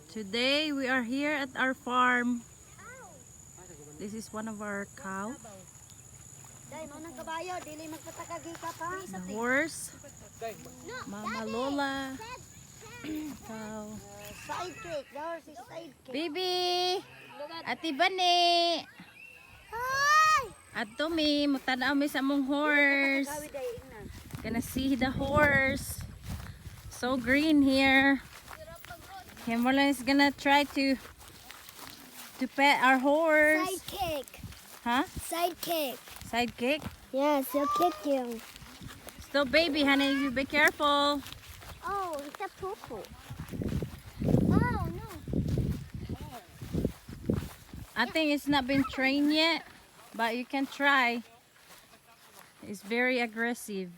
Today we are here at our farm. This is one of our cow. The horse. Mama Lola. Cow. Sidekick. The horse is sidekick. Bibi! Ati Bani! At Tumi, magtanaw mi sa mong horse. Gonna see the horse. So green here. Kimberly is gonna try to pet our horse. Sidekick. Huh? Sidekick. Sidekick? Yes, he'll kick you. Still baby, honey. You be careful. Oh, it's a poo-poo. Oh, no. I think it's not been trained yet, but you can try. It's very aggressive.